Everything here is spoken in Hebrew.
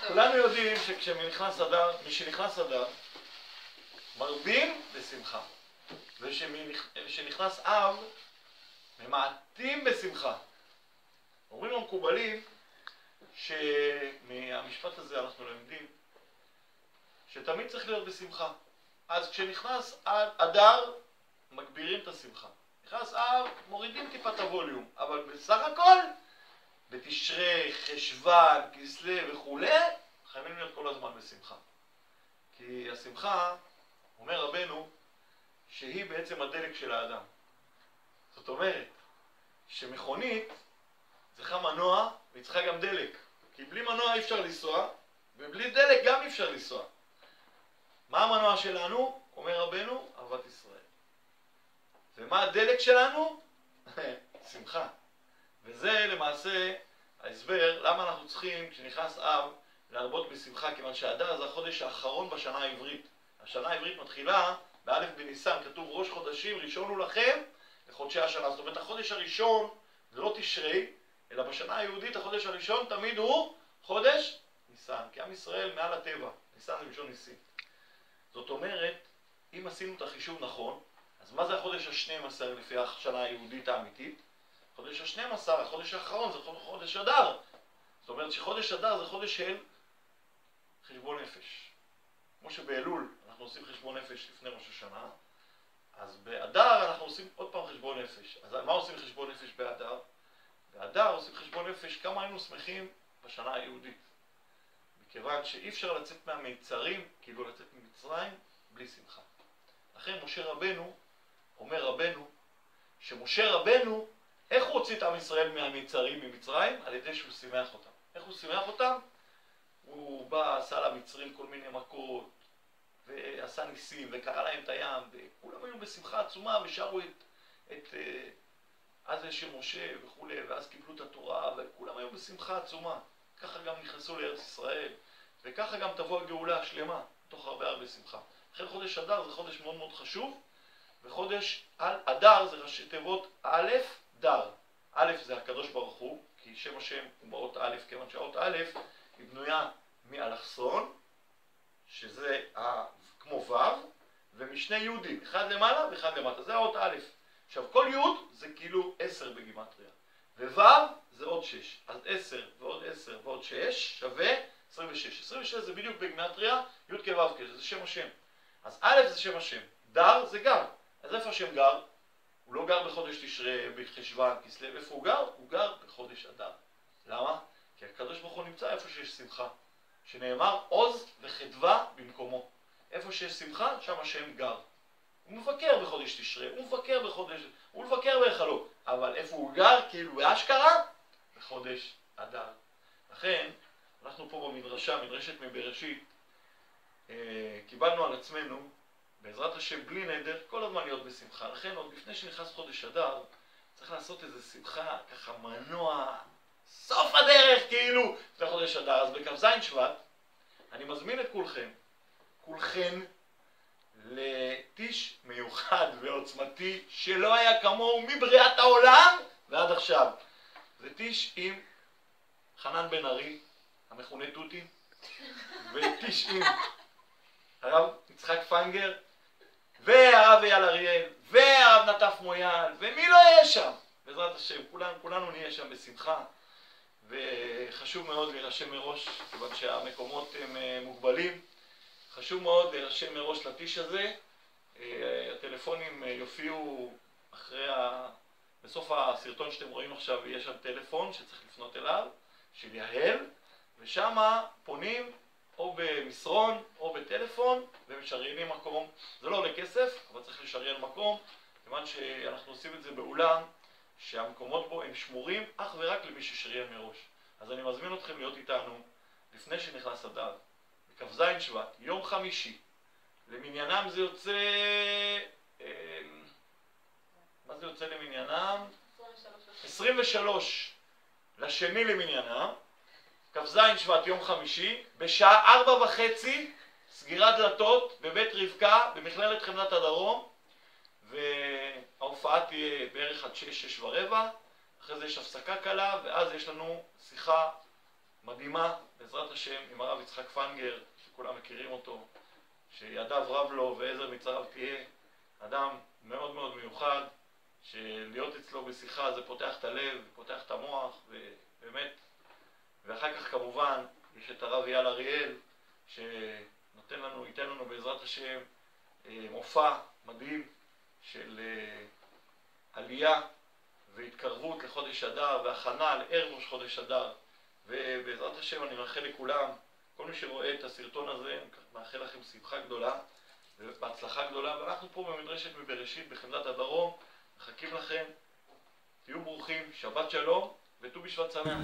כולנו יודעים שמשנכנס אדר מרבים בשמחה, ושנכנס אב ממעטים בשמחה. אומרים המקובלים שמהמשפט הזה אנחנו לומדים שתמיד צריך להיות בשמחה. אז כשנכנס אדר מגבירים את השמחה, נכנס אב מורידים טיפה את הווליום, אבל בסך הכל בתשרי, חשוון, כסלו וכו' חייבים להיות כל הזמן בשמחה. כי השמחה, אומר רבנו, שהיא בעצם הדלק של האדם. זאת אומרת, שמכונית צריכה מנוע והיא צריכה גם דלק. כי בלי מנוע אי אפשר לנסוע, ובלי דלק גם אי אפשר לנסוע. מה המנוע שלנו? אומר רבנו, אהבת ישראל. ומה הדלק שלנו? שמחה. וזה למעשה ההסבר למה אנחנו צריכים כשנכנס אב להרבות בשמחה, כיוון שאדר זה החודש האחרון בשנה העברית. השנה העברית מתחילה באלף בניסן, כתוב ראש חודשים ראשון הוא לכם לחודשי השנה. זאת אומרת החודש הראשון זה לא תשרי, אלא בשנה היהודית החודש הראשון תמיד הוא חודש ניסן, כי עם ישראל מעל הטבע, ניסן זה ראשון ניסים. זאת אומרת, אם עשינו את החישוב נכון, אז מה זה החודש ה-12 לפי השנה היהודית האמיתית? חודש ה-12, החודש האחרון זה חודש אדר. זאת אומרת שחודש אדר זה חודש של חשבון נפש. כמו שבאלול אנחנו עושים חשבון נפש לפני ראש השנה, אז באדר אנחנו עושים עוד פעם חשבון נפש. אז מה עושים חשבון נפש באדר? באדר עושים חשבון נפש כמה היינו שמחים בשנה היהודית. מכיוון שאי אפשר לצאת מהמיצרים, כאילו לצאת ממצרים, בלי שמחה. לכן משה רבנו, אומר רבנו, שמשה רבנו, איך הוא הוציא את עם ישראל מהמיצרים ממצרים? על ידי שהוא שימח אותם. איך הוא שימח אותם? הוא בא, עשה למצרים כל מיני מכות, ועשה ניסים, וקרא להם את הים, וכולם היו בשמחה עצומה, ושרו את אז של משה וכו', ואז קיבלו את התורה, וכולם היו בשמחה עצומה. ככה גם נכנסו לארץ ישראל, וככה גם תבוא הגאולה השלמה, תוך הרבה שמחה. לכן חודש אדר זה חודש מאוד מאוד חשוב, וחודש אדר זה ראשי תיבות א' דר. א' זה הקדוש ברוך הוא, כי שם השם הוא באות א', כיוון שהאות א' היא בנויה מאלכסון, שזה כמו ו', ומשני יהודים, אחד למעלה ואחד למטה, זה האות א'. עכשיו כל יוד זה כאילו 10 בגימטריה, וו' זה עוד 6, אז 10 ועוד 10 ועוד 6 שווה 26. 26 זה בדיוק בגימטריה י' כו' כ', זה שם השם. אז א' זה שם השם, דר זה גר. אז איפה השם גר? הוא לא גר בחודש תשרי, בחשוון, כסלו, איפה הוא גר? הוא גר בחודש אדר. למה? כי הקדוש ברוך הוא נמצא איפה שיש שמחה, שנאמר עוז וחדווה במקומו. איפה שיש שמחה, שם השם גר. הוא מבקר בחודש תשרי, הוא מבקר בהיכלו, אבל איפה הוא גר, כאילו באשכרה? בחודש אדר. לכן, אנחנו פה במדרשה, מדרשת מבראשית, קיבלנו על עצמנו, בעזרת השם בלי נדר, כל הזמן להיות בשמחה. לכן, עוד לפני שנכנס חודש אדר, צריך לעשות איזה שמחה, ככה מנוע, סוף הדרך כאילו, לפני חודש אדר. אז בכ"ז שבט, אני מזמין את כולכן, לטיש מיוחד ועוצמתי שלא היה כמוהו מבריאת העולם ועד עכשיו. זה טיש עם חנן בן ארי, המכונה תותי, וטיש עם הרב יצחק פנגר, והרב אייל אריאל, והרב נטף מויאל, ומי לא יהיה שם? בעזרת השם, כולנו נהיה שם בשמחה. וחשוב מאוד להירשם מראש, כיוון שהמקומות הם מוגבלים. חשוב מאוד להירשם מראש לטיש הזה. הטלפונים יופיעו בסוף הסרטון שאתם רואים עכשיו, יש שם טלפון שצריך לפנות אליו, של יהל, ושם פונים או במסרון או בטלפון ומשריינים מקום. זה לא עולה כסף, אבל צריך לשריין מקום, כיוון שאנחנו עושים את זה באולם שהמקומות בו הם שמורים אך ורק למי ששריין מראש. אז אני מזמין אתכם להיות איתנו לפני שנכנס אדר, בכ"ז שבט, יום חמישי. למניינם זה יוצא מה זה יוצא למניינם? 23 לשני למניינם, כ"ז שבט יום חמישי, בשעה 4:30 סגירת דלתות בבית רבקה במכללת חמדת הדרום, וההופעה תהיה בערך עד 6:15, אחרי זה יש הפסקה קלה, ואז יש לנו שיחה מדהימה בעזרת השם עם הרב יצחק פנגר, שכולם מכירים אותו, שידיו רב לו ועזר מצריו תהיה, אדם מאוד מאוד מיוחד, שלהיות אצלו בשיחה זה פותח את הלב, פותח את המוח, ובאמת, ואחר כך כמובן יש את הרב אייל אריאל, שנותן לנו, ייתן לנו בעזרת השם מופע מדהים של עלייה והתקרבות לחודש אדר והכנה לערב ראש חודש אדר, ובעזרת השם אני מאחל לכולם, כל מי שרואה את הסרטון הזה, מאחל לכם שמחה גדולה ובהצלחה גדולה, ואנחנו פה במדרשת מבראשית בחמדת הדרום, מחכים לכם, תהיו ברוכים, שבת שלום וט"ו בשבט שמח.